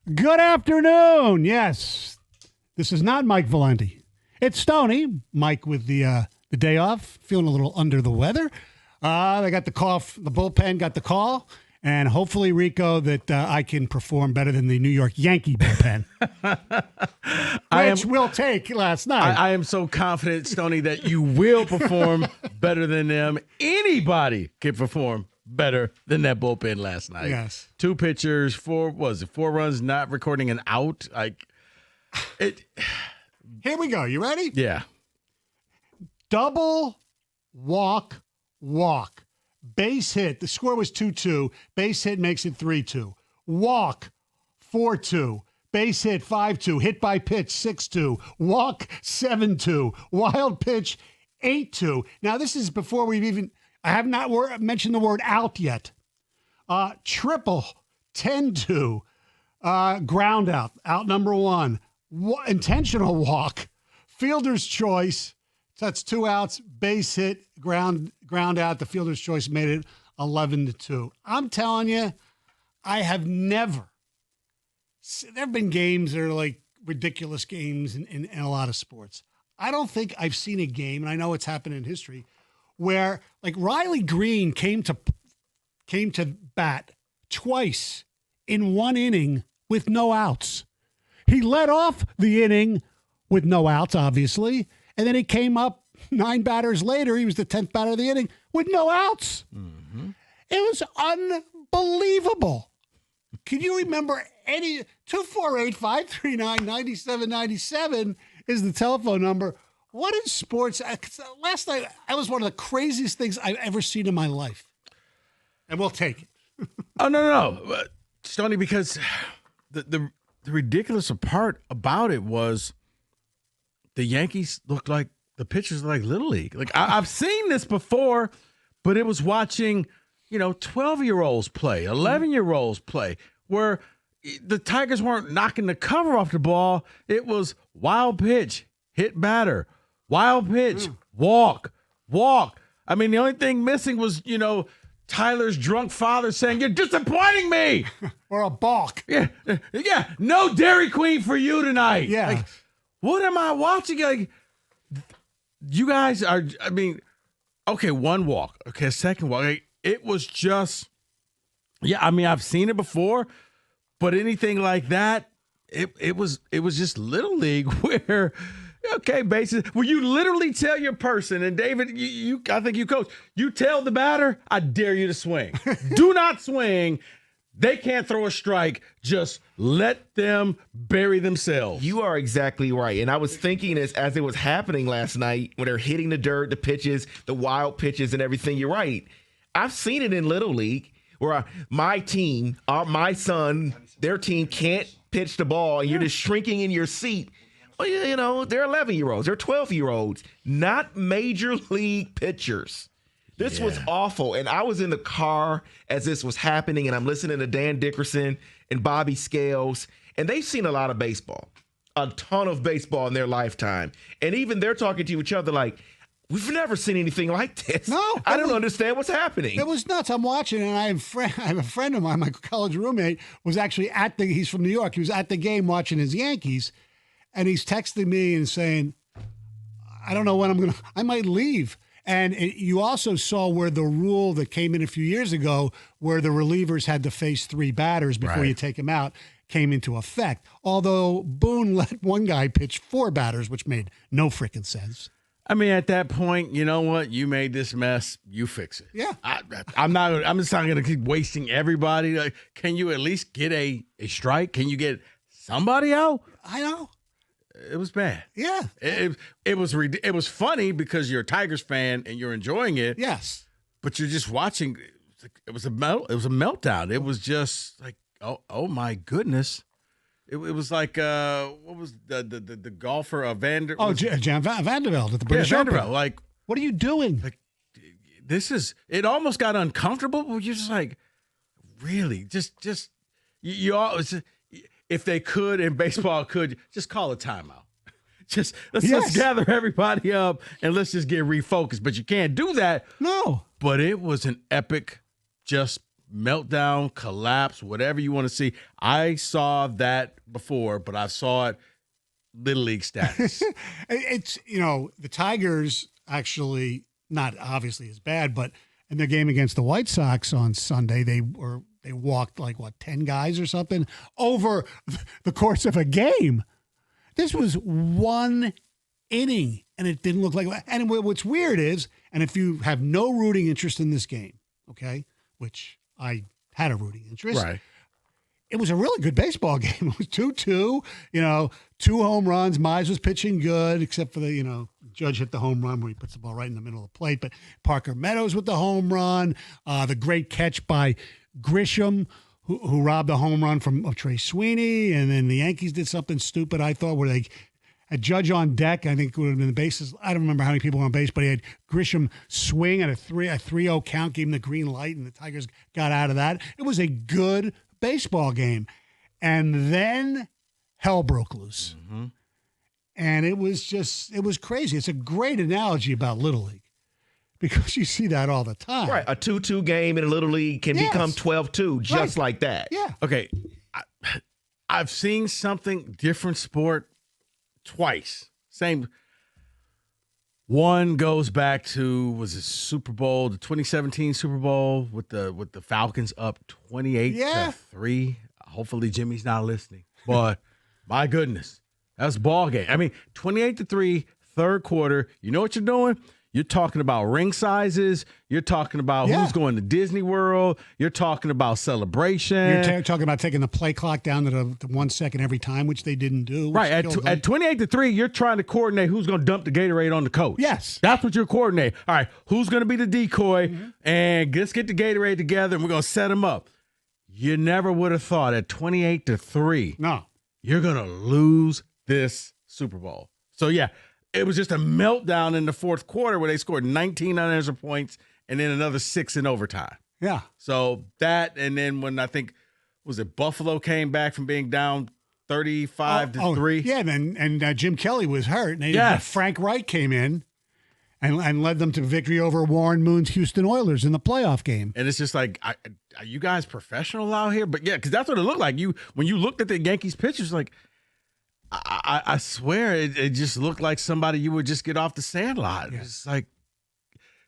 Good afternoon. Yes, this is not Mike Valenti. It's Stoney. Mike with the day off, feeling a little under the weather. They got the call. The bullpen got the call, and hopefully, Rico, that I can perform better than the New York Yankee bullpen, which we'll take last night. I am so confident, Stoney, that you will perform better than them. Anybody can perform better than that bullpen last night. Yes. 2 pitchers, 4 runs, not recording an out. Here we go. You ready? Yeah. Double, walk. Base hit. The score was 2-2. Base hit makes it 3-2. Walk, 4-2. Base hit, 5-2. Hit by pitch, 6-2. Walk, 7-2. Wild pitch, 8-2. Now, this is before I have not mentioned the word out yet. Triple, 10-2. Ground out number 1. Intentional walk. Fielder's choice. That's 2 outs. Base hit, ground out. The fielder's choice made it 11-2. I'm telling you, I have never. There have been games that are like ridiculous games in a lot of sports. I don't think I've seen a game, and I know it's happened in history, where like Riley Green came to bat twice in one inning with no outs. He led off the inning with no outs, obviously, and then he came up 9 batters later. He was the 10th batter of the inning with no outs. Mm-hmm. It was unbelievable. Can you remember any? 248-539-9797 is the telephone number. What in sports? Last night, that was one of the craziest things I've ever seen in my life. And we'll take it. Oh, no. Stoney, because the ridiculous part about it was the Yankees looked like the pitchers like Little League. Like I've seen this before, but it was watching, 12-year-olds play, 11-year-olds play, where the Tigers weren't knocking the cover off the ball. It was wild pitch, hit batter, wild pitch, walk. I mean, the only thing missing was, Tyler's drunk father saying, "You're disappointing me." Or a balk. Yeah. No Dairy Queen for you tonight. Yeah. Like, what am I watching? Like, you guys are, okay, 1 walk. Okay, a second walk. Like, it was just, I've seen it before, but anything like that, it was just Little League where, okay, bases, where you literally tell your person, and David, I think you coach, you tell the batter, I dare you to swing. Do not swing. They can't throw a strike. Just let them bury themselves. You are exactly right. And I was thinking as it was happening last night, when they're hitting the dirt, the pitches, the wild pitches and everything, you're right. I've seen it in Little League where my team, my son, their team can't pitch the ball, and you're just shrinking in your seat. Well, they're 11-year-olds. They're 12-year-olds, not major league pitchers. This was awful. And I was in the car as this was happening, and I'm listening to Dan Dickerson and Bobby Scales, and they've seen a lot of baseball, a ton of baseball in their lifetime. And even they're talking to each other like, we've never seen anything like this. No. I don't understand what's happening. It was nuts. I'm watching, and I have a friend of mine, my college roommate, was actually he's from New York. He was at the game watching his Yankees, and he's texting me and saying, I don't know when I might leave. And you also saw where the rule that came in a few years ago, where the relievers had to face 3 batters before you take them out, came into effect. Although Boone let one guy pitch 4 batters, which made no freaking sense. I mean, at that point, you know what? You made this mess. You fix it. Yeah. I'm just not going to keep wasting everybody. Like, can you at least get a strike? Can you get somebody out? I know. It was bad. Yeah. It was funny because you're a Tigers fan and you're enjoying it. Yes. But you're just watching. It was a meltdown. It was just like, oh my goodness. It was like what was the golfer Vander? Jan Vanderbilt at the British Open. Vanderbilt. Like, what are you doing? Like, it almost got uncomfortable. But you're just like, really, just you all. If they could, and baseball could, just call a timeout. Let's gather everybody up and let's just get refocused. But you can't do that. No. But it was an epic just meltdown, collapse, whatever you want to see. I saw that before, but I saw it Little League status. It's, the Tigers actually, not obviously as bad, but in their game against the White Sox on Sunday, they walked 10 guys or something over the course of a game. This was one inning, and it didn't look like. And what's weird is, and if you have no rooting interest in this game, okay, which I had a rooting interest, Right. It was a really good baseball game. It was 2-2, 2 home runs. Mize was pitching good, except for the, Judge hit the home run where he puts the ball right in the middle of the plate. But Parker Meadows with the home run, the great catch by Grisham, who robbed a home run of Trey Sweeney. And then the Yankees did something stupid, I thought, where they had Judge on deck. I think it would have been the bases. I don't remember how many people were on base, but he had Grisham swing at a 3-0 count, gave him the green light, and the Tigers got out of that. It was a good baseball game. And then hell broke loose. Mm-hmm. And it was crazy. It's a great analogy about Little League because you see that all the time. Right. A 2-2 game in a Little League can become 12-2 just like that. Yeah. Okay. I've seen something different sport twice. Same. One goes back to, was it Super Bowl, the 2017 Super Bowl with the Falcons up 28-3. Hopefully Jimmy's not listening. But my goodness, that was a ball game. I mean, 28-3, third quarter. You know what you're doing? You're talking about ring sizes. You're talking about who's going to Disney World. You're talking about celebration. You're talking about taking the play clock down to the 1 second every time, which they didn't do. Right. At 28-3, you're trying to coordinate who's going to dump the Gatorade on the coach. Yes. That's what you're coordinating. All right, who's going to be the decoy? And let's get the Gatorade together, and we're going to set them up. You never would have thought at 28-3, no, you're going to lose this Super Bowl. So, yeah. It was just a meltdown in the fourth quarter where they scored 19 unanswered points and then another 6 in overtime. Yeah. So that, and then when I think, was it Buffalo came back from being down 35-3? Yeah, and Jim Kelly was hurt. And Frank Wright came in and led them to victory over Warren Moon's Houston Oilers in the playoff game. And it's just like, are you guys professional out here? But yeah, because that's what it looked like. When you looked at the Yankees pitchers, like, I swear it just looked like somebody you would just get off the sandlot. Yeah. It's like,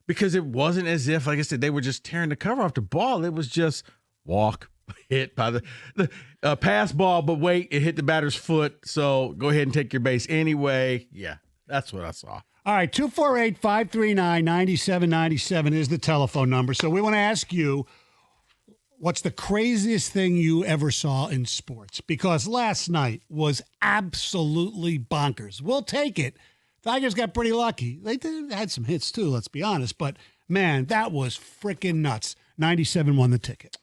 because it wasn't as if, like I said, they were just tearing the cover off the ball. It was just walk, hit by the pass ball, but wait, it hit the batter's foot. So go ahead and take your base anyway. Yeah, that's what I saw. All right, 248-539-9797 is the telephone number. So we want to ask you, what's the craziest thing you ever saw in sports? Because last night was absolutely bonkers. We'll take it. Tigers got pretty lucky. They had some hits too, let's be honest. But, man, that was freaking nuts. 97 won the ticket.